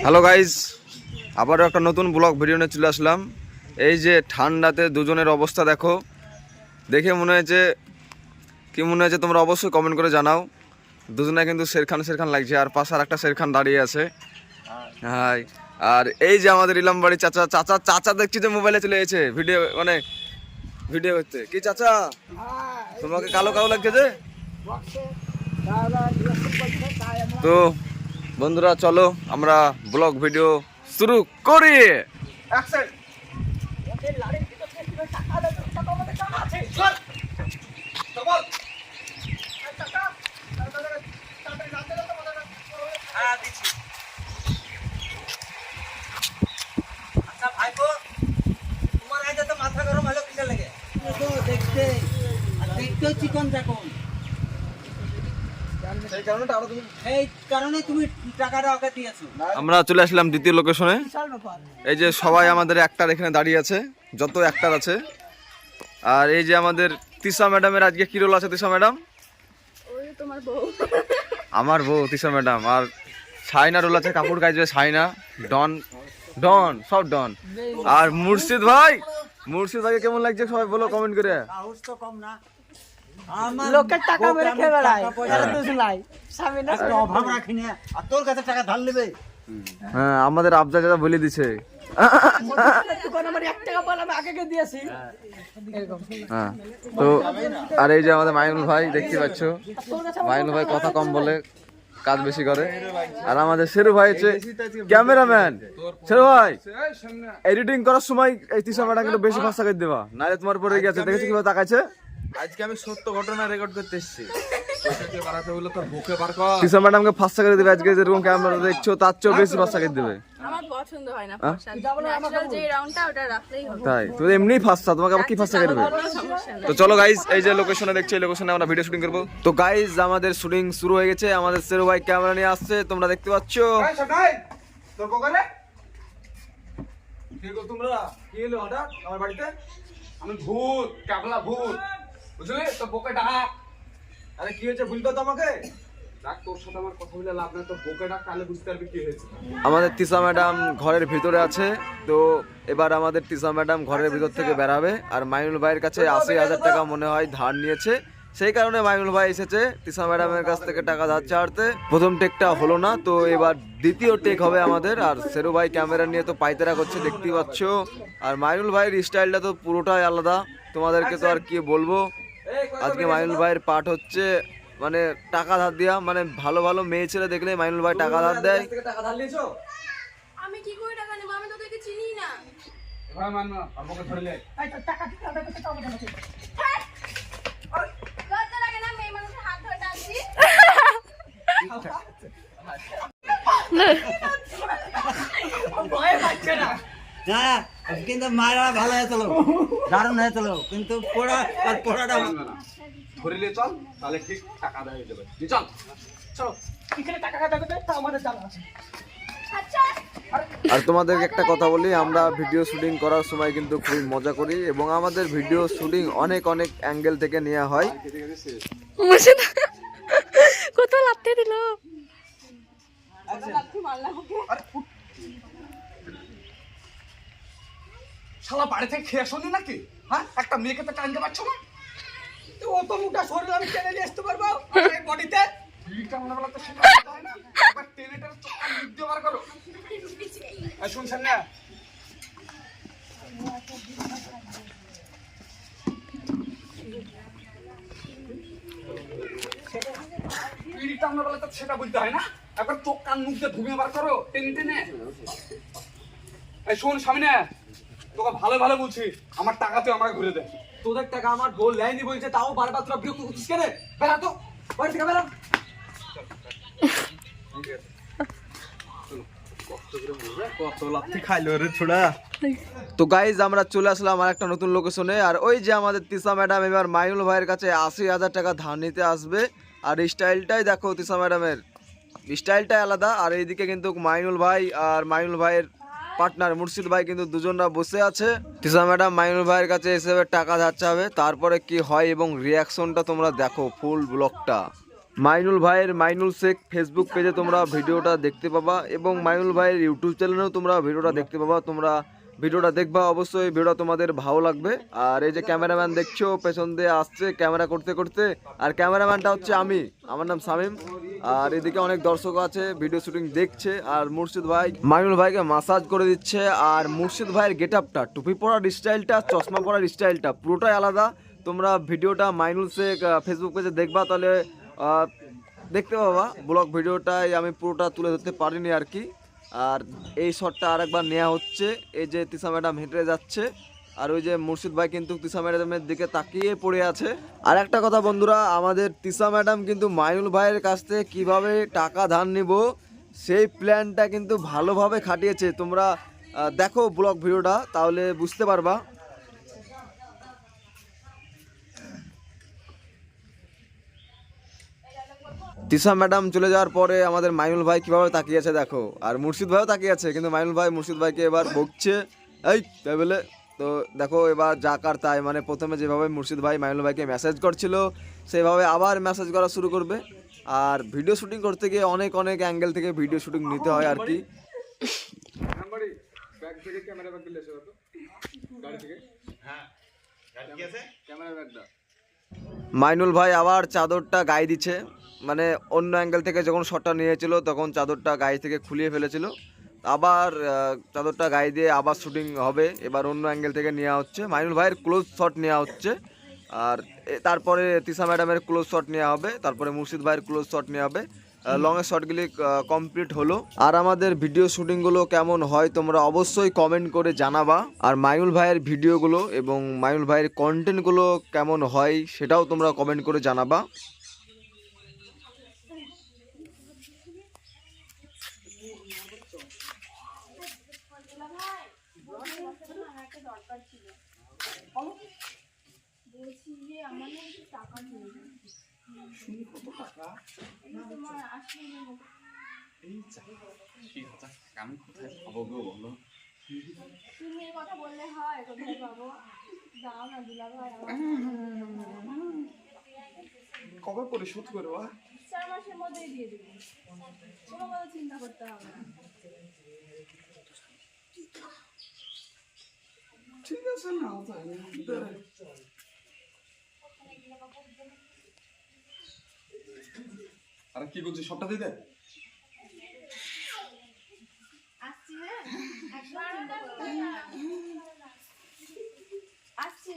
Hello guys, আবারও একটা নতুন ব্লগ ভিডিও নিয়ে চলে আসলাম। এই যে ঠান্ডাতে দুজনের অবস্থা দেখো, দেখে মনে হয়েছে কি মনে হয়েছে তোমরা অবশ্যই কমেন্ট করে জানাও। দুজনে কিন্তু শেরখান শেরখান লাগছে, আর পাশে আর একটা শেরখান দাঁড়িয়ে আছে। হাই, আর এই যে আমাদের ইলাম বাড়ি চাচা চাচা চাচা দেখছি যে মোবাইলে চলে এসেছে ভিডিও করতে। কি চাচা, তোমাকে কালো কালো লাগছে যে? তো বন্ধুরা চলো আমরা ব্লগ ভিডিও শুরু করি। মাথা গরম হলো কিসের লাগে? দেখতেও চিকন দেখুন, এই কারণে তুমি টাকাটা ওকে দিয়েছো। আমরা চলে আসলাম দ্বিতীয় লোকেশনে। এই যে সবাই আমাদের অ্যাক্টর এখানে দাঁড়িয়ে আছে, যত অ্যাক্টর আছে। আর এই যে আমাদের তিশা ম্যাডামের আজকে কি রোল আছে? তিশা ম্যাডাম আমার বউ তিশা ম্যাডাম। আর সাইনা রোল আছে, কাপড় গাইছে সাইনা, ডন ডন সব ডন। আর মুর্শিদ ভাইকে কেমন লাগছে সবাই বলো কমেন্ট করে। কম না, লোকের টাকা মেরে খেয়ে বেড়ায়, অভাব রাখি না, আর তোর কাছে টাকা ধার নেবে। হ্যাঁ, আমাদের আবজা দাদা বলে দিছে। হ্যাঁ, তো আর এই যে আমাদের মাইনুল ভাই দেখতে পাচ্ছ, মাইনুল ভাই কথা কম বলে কাজ বেশি করে। আর আমাদের শেরু ভাই হচ্ছে ক্যামেরাম্যান। শেরু ভাই, এডিটিং করার সময় এই তিশা ম্যাডাম কিন্তু বেশি ভাষা করে দেবা, নাহলে তোমার পরে গেছে। দেখেছি কিভাবে তাকাইছে। আজকে আমি সত্য ঘটনা রেকর্ড করতে এসেছি। তিশা ম্যাডামকে ফাঁসা করে দেবে আজকে, যেরকম ক্যামেরা দেখছো তার চেয়েও বেশি ফাঁসা করে দেবে। আমার পছন্দ হয় না ফর্সা, ন্যাচারাল যে রাউন্ডটা ওটা রাখলেই হবে। তাই তুমি এমনি ফাঁসা, তোমাকে আবার কি ফাঁসা করে দেবে? তো চলো গাইজ, এই যে লোকেশনে দেখছো, এই লোকেশনে আমরা ভিডিও শুটিং করবো। তো গাইজ আমাদের শুটিং শুরু হয়ে গেছে। আমাদের শেরু ভাই ক্যামেরা নিয়ে আসছে, তোমরা দেখতে পাচ্ছ। আমার বাড়িতে আমি ভূত, কাবলা ভূত, বুঝলি তো? বোকে ডাক। আরে কি হয়েছে বলতো তোমাকে? ডাক, তোর সাথে আমার কথা বলে লাভ নাই, তো বোকে ডাক, তাহলে বুঝতে পারবি কি হয়েছে। আমাদের তিশা ম্যাডাম ঘরের ভিতরে আছে। তো এবার আমাদের তিশা ম্যাডাম ঘরের ভিতর থেকে বেরাবে। আর মাইনুল ভাইয়ের কাছে ৮০,০০০ টাকা মনে হয় ধার নিয়েছে, সেই কারণে মাইনুল ভাই এসেছে তিশা ম্যাডামের কাছ থেকে টাকা ধার চাড়তে। প্রথম টেকটা হলো না, তো এবার দ্বিতীয় টেক হবে আমাদের। আর শেরু ভাই ক্যামেরা নিয়ে তো পাইতেরা করছে, দেখতেই পাচ্ছ। আর মাইনুল ভাইয়ের স্টাইলটা তো পুরোটাই আলাদা, তোমাদেরকে তো আর কি বলবো। আজকে মাইনুল ভাইয়ের পাঠ হচ্ছে মানে টাকা ধার দেওয়া, মানে ভালো ভালো মেয়ে ছেলে দেখলে মাইনুল ভাই টাকা ধার দেয়। আমি কি করে টাকা নেব? আমি তোদেরকে চিনি না। ভাই মান না, আর বোকে ধরে লে। লজ্জা লাগে না মেয়ে মানুষের হাত ধরে টানছি? না, কিন্তু মারা ভালো হয়েছিল, দারুণ হয়েছিল, কিন্তু পড়াটা ধরিলে চল, তাহলে ঠিক টাকা দেওয়া হয়ে যাবে। চল চলো। আচ্ছা, আর তোমাদেরকে একটা কথা বলি, আমরা ভিডিও শুটিং করার সময় কিন্তু খুবই মজা করি, এবং আমাদের ভিডিও শুটিং অনেক অনেক অ্যাঙ্গেল থেকে নেওয়া হয়। কত লাথি দিল, লাথি মারলাম ওকে। শালা বাড়ি থেকে খেয়ে আসনি নাকি? হ্যাঁ, একটা মেয়েকে তো টানতে পারছো না। তো অত মোটা শরীর আমি টেনে নিয়ে আসতে পারবো এই বডিতে? বিলটা মনে বলা তো সেটা হয় না। একবার টেনে টেনে চক্কর নিতে বার করো। এই শুনছেন না? বিলটা মনে বলা তো সেটা বলতে হয় না। একবার চোখ কান মুখ দিয়ে ধুমিয়ে বার করো টেনে টেনে। এই শোন সামনে, তোকে ভালো ভালো বলছি, আমার টাকা তুই আমাকে ঘুরে দে। তোদের টাকা আমার বউ লাইনি বলছে, তাও বারবার তোরা বিরক্ত করছিস কেন? বেড়া তো বাড়ি থেকে বেড়া। তো গাইজ আমরা চলে আসলাম আর একটা নতুন লোকেশনে। আর ওই যে আমাদের তিশা ম্যাডাম এবার মাইনুল ভাইয়ের কাছে ৮০,০০০ টাকা ধার নিতে আসবে। আর স্টাইলটাই দেখো, তিশা ম্যাডামের স্টাইলটাই আলাদা। আর এইদিকে কিন্তু মাইনুল ভাই আর মাইনুল ভাইয়ের পার্টনার মুর্শিদ ভাই কিন্তু দুজনরা বসে আছে। তিশা ম্যাডাম মাইনুল ভাইয়ের কাছে এসে টাকা ধার চাবে, তারপরে কি হয় এবং রিয়াকশনটা তোমরা দেখো ফুল ব্লগটা। মাইনুল ভাইয়ের মাইনুল শেখ ফেসবুক পেজে তোমরা ভিডিওটা দেখতে পাবা এবং মাইনুল ভাইয়ের ইউটিউব চ্যানেলেও তোমরা ভিডিওটা দেখতে পাবা। তোমরা ভিডিওটা দেখবা, অবশ্যই ভিডিওটা তোমাদের ভালো লাগবে। আর এই যে ক্যামেরাম্যান দেখছো পেছন দিয়ে আসছে ক্যামেরা করতে করতে, আর ক্যামেরাম্যানটা হচ্ছে আমি, আমার নাম শামীম। আর এদিকে অনেক দর্শক আছে ভিডিও শুটিং দেখছে। আর মুর্শিদ ভাই মাইনুল ভাইকে মাসাজ করে দিচ্ছে। আর মুর্শিদ ভাইয়ের গেট আপটা, টুপি পরার স্টাইলটা, চশমা পরার স্টাইলটা পুরোটাই আলাদা। তোমরা ভিডিওটা মাইনুল শেখ ফেসবুক পেজে দেখবা, তাহলে দেখতে পাবা। ব্লগ ভিডিওটাই আমি পুরোটা তুলে ধরতে পারিনি আর কি। আর এই শটটা আরেকবার নেওয়া হচ্ছে, এই যে তিশা ম্যাডাম হেঁটে যাচ্ছে আর ওই যে মুর্শিদ ভাই কিন্তু তিশা ম্যাডামের দিকে তাকিয়ে পড়ে আছে। আর একটা কথা বন্ধুরা, আমাদের তিশা ম্যাডাম কিন্তু মাইনুল ভাইয়ের কাছ থেকে কীভাবে টাকা ধার নিব সেই প্ল্যানটা কিন্তু ভালোভাবে খাটিয়েছে। তোমরা দেখো ব্লগ ভিডিওটা, তাহলে বুঝতে পারবা। তিশা ম্যাডাম চলে যাওয়ার পরে আমাদের মাইনুল ভাই কীভাবে তাকিয়েছে দেখো। আর মুর্শিদ ভাইও তাকিয়ে আছে, কিন্তু মাইনুল ভাই মুর্শিদ ভাইকে এবার বকছে এই তাই বলে। তো দেখো এবার যা কার তাই, মানে প্রথমে যেভাবে মুর্শিদ ভাই মাইনুল ভাইকে মেসেজ করছিল সেভাবে আবার মেসেজ করা শুরু করবে। আর ভিডিও শুটিং করতে গিয়ে অনেক অনেক অ্যাঙ্গেল থেকে ভিডিও শুটিং নিতে হয় আর কি। ব্যাগ থেকে ক্যামেরা ব্যাগ দিলে তো গাড়ি থেকে, হ্যাঁ গাড়ি কি আছে ক্যামেরা ব্যাগটা। মাইনুল ভাই আবার চাদরটা গায়ে দিচ্ছে, মানে অন্য অ্যাঙ্গেল থেকে যখন শটটা নিয়েছিল তখন চাদরটা গায়ে থেকে খুলিয়ে ফেলেছিল। আবার চাদরটা গায়ে দিয়ে আবার শুটিং হবে, এবার অন্য অ্যাঙ্গেল থেকে নেওয়া হচ্ছে। মাইনুল ভাইয়ের ক্লোজ শট নেওয়া হচ্ছে, আর তারপরে তিশা ম্যাডামের ক্লোজ শট নেওয়া হবে, তারপরে মুর্শিদ ভাইয়ের ক্লোজ শট নেওয়া হবে। লংয়ের শটগুলি কমপ্লিট হলো। আর আমাদের ভিডিও শুটিংগুলো কেমন হয় তোমরা অবশ্যই কমেন্ট করে জানাবা। আর মাইনুল ভাইয়ের ভিডিওগুলো এবং মাইনুল ভাইয়ের কন্টেন্টগুলো কেমন হয় সেটাও তোমরা কমেন্ট করে জানাবা। বলছি যে আমার না একটু টাকা প্রয়োজন। শুনি কত টাকা? তোমার 80,000 মতো। এই 60,000 টাকা আমি কোথায় পাবো গো বলো? তুমি এই কথা বললে হয়, কোথায় পাবো? যাও না দুলা ভাই, কবে পরিশোধ করবা? 4 মাসের মধ্যেই দিয়ে দেবো, কোনো কথা চিন্তা করতে হবে না। ঠিক আছে না তাহলে আর কি করছিস সবটা দিয়ে দে। আসছি, হ্যাঁ আসছি।